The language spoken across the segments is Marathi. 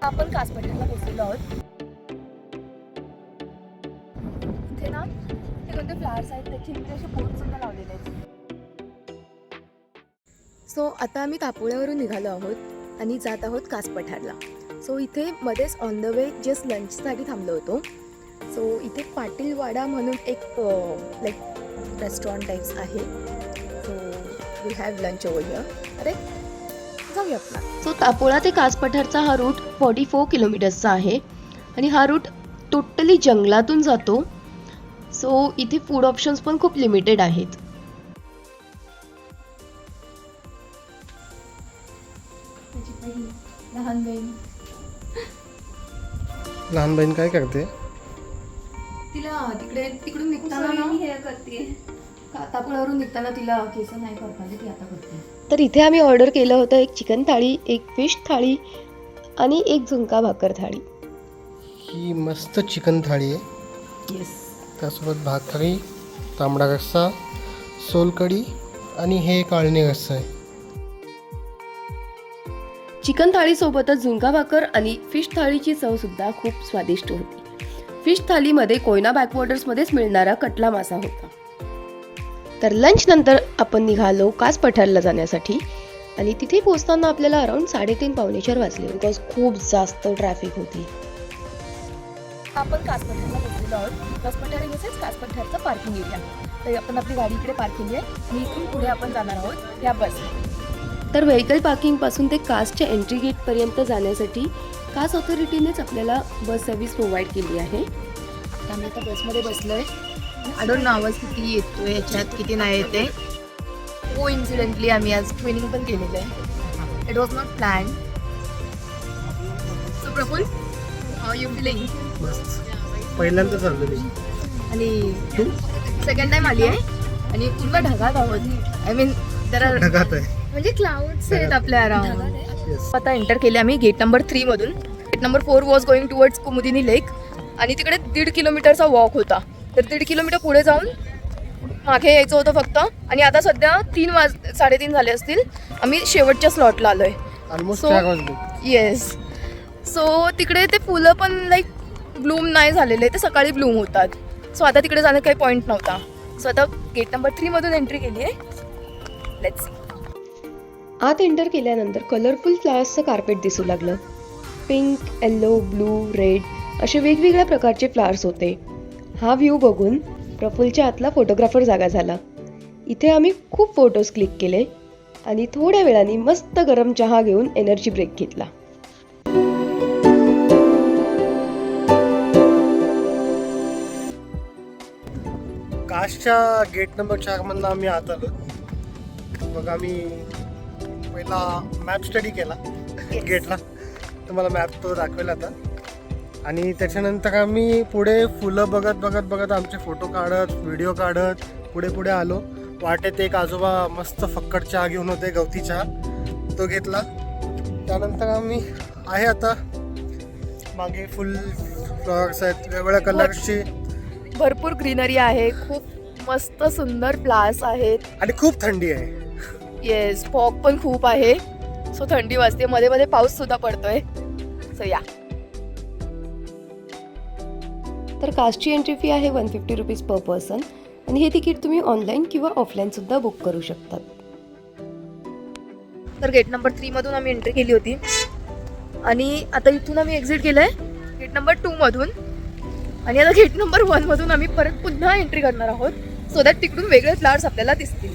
आपण कासपठारला पोहोचलेलो आहोत. इथे ना हे कोणते फ्लावर्स आहेत त्याचे इथे असे बोर्ड सुद्धा लावलेले आहेत. सो आता आम्ही तापोळ्यावरून निघालो आहोत आणि जात आहोत कासपठारला. सो इथे मध्येच ऑन द वे जस्ट लंचसाठी थांबलो होतो. सो इथे पाटील वाडा म्हणून एक लाईक रेस्टॉरंट टाईप्स आहे. So we have lunch over here. अरे जाऊया आपण. सो तापोळा ते कासपठारचा हा रूट 44 किलोमीटर्सचा आहे आणि हा रूट टोटली जंगलातून जातो. सो इथे फूड ऑप्शन्स पण खूप लिमिटेड आहेत. लहान बहीण लहान बहीण काय करते? तिला तिकडून निघताना ना हे करते. तापोळ्यावरून निघताना तिला केस नाही करता ती आता करते. तर इथे आम्ही ऑर्डर केलं होतं एक चिकन थाळी, एक फिश थाळी आणि एक झुणका भाकर थाळी. ही मस्त चिकन थाळी आहे. येस. त्यासोबत भाकरी, तांबडा रस्सा, सोलकढी आणि हे काळणी रस्सा आहे. चिकन थाळीसोबतच झुणका भाकर आणि फिश थाळीची चव सुद्धा खूप स्वादिष्ट होती. फिश थाळीमध्ये कोयना बॅकवॉटर्समध्येच मिळणारा कटला मासा होता. तर लंच नंतर आपण निघालो कासपठारला जाण्यासाठी आणि तिथे पोहोचताना आपल्याला अराउंड 3:30-4 वाजले बिकॉज खूप जास्त ट्रॅफिक होती. आपण कासपठारला पोहोचलेलो आहोत. कासपठार इथेच कासपठारचा पार्किंग एरिया. तर आपण आपली गाडी इकडे पार्क केली आहे आणि इथून पुढे आपण जाणार आहोत या बस. तर व्हेकल पार्किंग पासून ते कासच्या एंट्री गेट पर्यंत जाण्यासाठी कास ऑथॉरिटीनेच आपल्याला बस सर्व्हिस प्रोव्हाइड केली आहे. आम्ही आता बसमध्ये बसलोय. आय डोंट नो आवाज किती येतोय याच्यात किती नाही येते. को इन्सिडेंटली आम्ही आज ट्रेनिंग पण केलेलं आहे. It was not plan. So Praful how you feeling? पहिल्यांदा चाललो मी. आणि सेकंड टाइम आली आहे आणि पूर्ण ढगात आहोत. आय मीन जरा ढगात आहे. म्हणजे क्लाउड्स आहेत आपल्या अराउंड. Yes. आता एंटर केले आम्ही गेट नंबर 3 मधून. Gate number 4 was going towards Kumudini lake आणि तिकडे 1.5 किलोमीटरचा वॉक होता. तर 1.5 किलोमीटर पुढे जाऊन मागे यायचं होतं फक्त. आणि आता सध्या 3:30 झाले असतील. आम्ही शेवटच्या स्लॉटला आलोय. ऑलमोस्ट So- 4 वाजले. येस. सो तिकडे ते फुलं पण लाईक ब्लूम नाही झालेले, ते सकाळी ब्लूम होतात. सो आता तिकडे जाण्यात काही पॉईंट नव्हता. सो आता गेट नंबर 3 मधून एंट्री केली आहे. Let's see. आत एंटर केल्यानंतर कलरफुल फ्लावर्सचं कार्पेट दिसू लागलं. पिंक, येल्लो, ब्लू, रेड असे वेगवेगळ्या प्रकारचे फ्लावर्स होते. हा व्ह्यू बघून प्रफुल्लच्या आतला फोटोग्राफर जागा झाला. इथे आम्ही खूप फोटोज क्लिक केले आणि थोड्या वेळाने मस्त गरम चहा घेऊन एनर्जी ब्रेक घेतला. काशच्या गेट नंबर 4 मधनं आम्ही आत आलो. मग आम्ही पहिला मॅप स्टडी केला गेटला. तुम्हाला मॅप तो दाखवेला आता. आणि त्याच्यानंतर आम्ही पुढे फुलं बघत बघत बघत आमचे फोटो काढत व्हिडिओ काढत पुढे पुढे आलो. वाटेत एक आजोबा मस्त फक्कड चहा घेऊन होते, गवती चहा, तो घेतला. त्यानंतर आम्ही आहे आता मागे फुल फ्लॉवर्स आहेत वेगवेगळ्या कलर्सची. भरपूर ग्रीनरी आहे. खूप मस्त सुंदर फ्लावर्स आहेत. आणि खूप थंडी आहे. येस. फॉग पण खूप आहे. सो थंडी वाजते. मध्ये मध्ये पाऊस सुद्धा पडतोय. सो या. तर कासची एंट्री फी आहे 150 रुपीज पर पर्सन आणि हे तिकीट तुम्ही ऑनलाईन किंवा ऑफलाईन सुद्धा बुक करू शकतात. तर गेट नंबर 3 मधून आम्ही एंट्री केली होती आणि आता इथून आम्ही एक्झिट केलंय गेट नंबर 2 मधून. आणि आता गेट नंबर 1 मधून आम्ही परत पुन्हा एंट्री करणार आहोत सो दॅट तिकडून वेगळे फ्लावर्स आपल्याला दिसतील.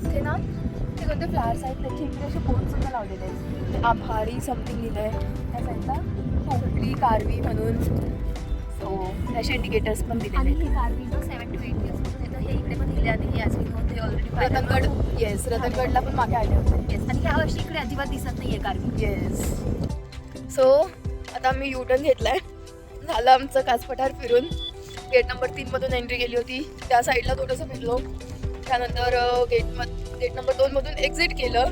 इथे ना हे कोणते फ्लावर्स आहेत त्याचे इकडे असे बोर्ड सुद्धा लावलेले आहेत. आभारी समथिंग लिहिलंय त्या साईडला. पोपटी कारवी म्हणून. सो त्याचे इंडिकेटर्स पण दिलेले आणि आहेत. हे कारवी 7 to 8 years पासून येतं. हे इकडे पण दिले आणि हे आज ते ऑलरेडी रतनगड. येस. रतनगडला पण मागे आले होते. येस. आणि ह्या वर्षी इकडे अजिबात दिसत नाहीये कारवी. येस. सो आता आम्ही युटर्न घेतलाय. झालं आमचं कासपठार फिरून. गेट नंबर 3 मधून एंट्री केली होती. त्या साईडला थोडंसं फिरलो. त्यानंतर गेट नंबर 2 मधून एक्झिट केलं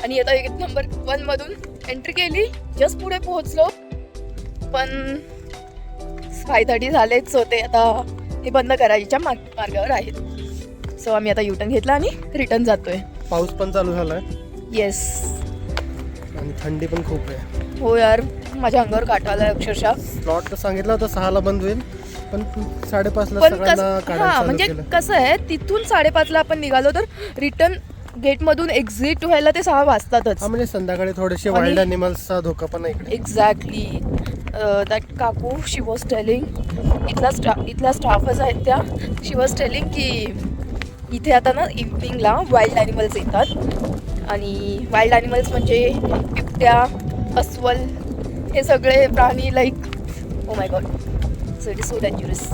आणि आता गेट नंबर 1 मधून एंट्री केली. जस्ट पुढे पोहोचलो पण 5:30 झालेच होते. आता हे बंद करायच्या मार्गावर आहेत. सो आम्ही आता युटर्न घेतला आणि रिटर्न जातोय. पाऊस पण चालू झालाय येस. आणि थंडी पण खूप आहे. हो यार, माझ्या अंगावर काटा आलाय अक्षरशः. प्लॉट तर सांगितलं होतं 6ला बंद होईल, पण 5:30ला पण सगळ्यांना काढायला हा चालू म्हणजे केलं. कसं आहे, तिथून 5:30ला आपण निघालो तर रिटर्न गेटमधून एक्झिट व्हायला ते 6 वाजतातच. हा म्हणजे संध्याकाळी थोडेसे आणि- वाईल्ड अॅनिमल्सचा धोका पण आहे इकडे. एक्झॅक्टली. दॅट काकू शी वॉज टेलिंग, इथल्या स्टाफच आहेत त्या, शी वॉज टेलिंग की इथे आता ना इव्हनिंगला वाईल्ड ॲनिमल्स येतात. आणि वाईल्ड ॲनिमल्स म्हणजे बिबट्या, अस्वल, हे सगळे प्राणी like oh my God, so it is so dangerous.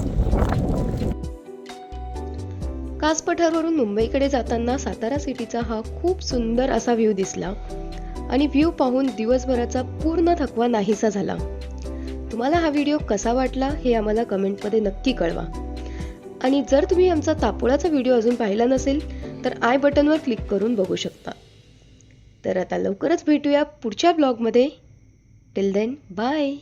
Kaas पठारवरून मुंबईकडे जाताना सातारा सिटीचा हा खूप सुंदर असा व्ह्यू दिसला आणि व्ह्यू पाहून दिवसभराचा पूर्ण थकवा नाहीसा झाला. तुम्हाला हा व्हिडिओ कसा वाटला हे आम्हाला कमेंटमध्ये नक्की कळवा. आणि जर तुम्ही आमचा तापोळाचा व्हिडिओ अजून पाहिला नसेल तर आय बटनवर क्लिक करून बघू शकता. तर आता लवकरच भेटूया पुढच्या ब्लॉगमध्ये. Till then bye.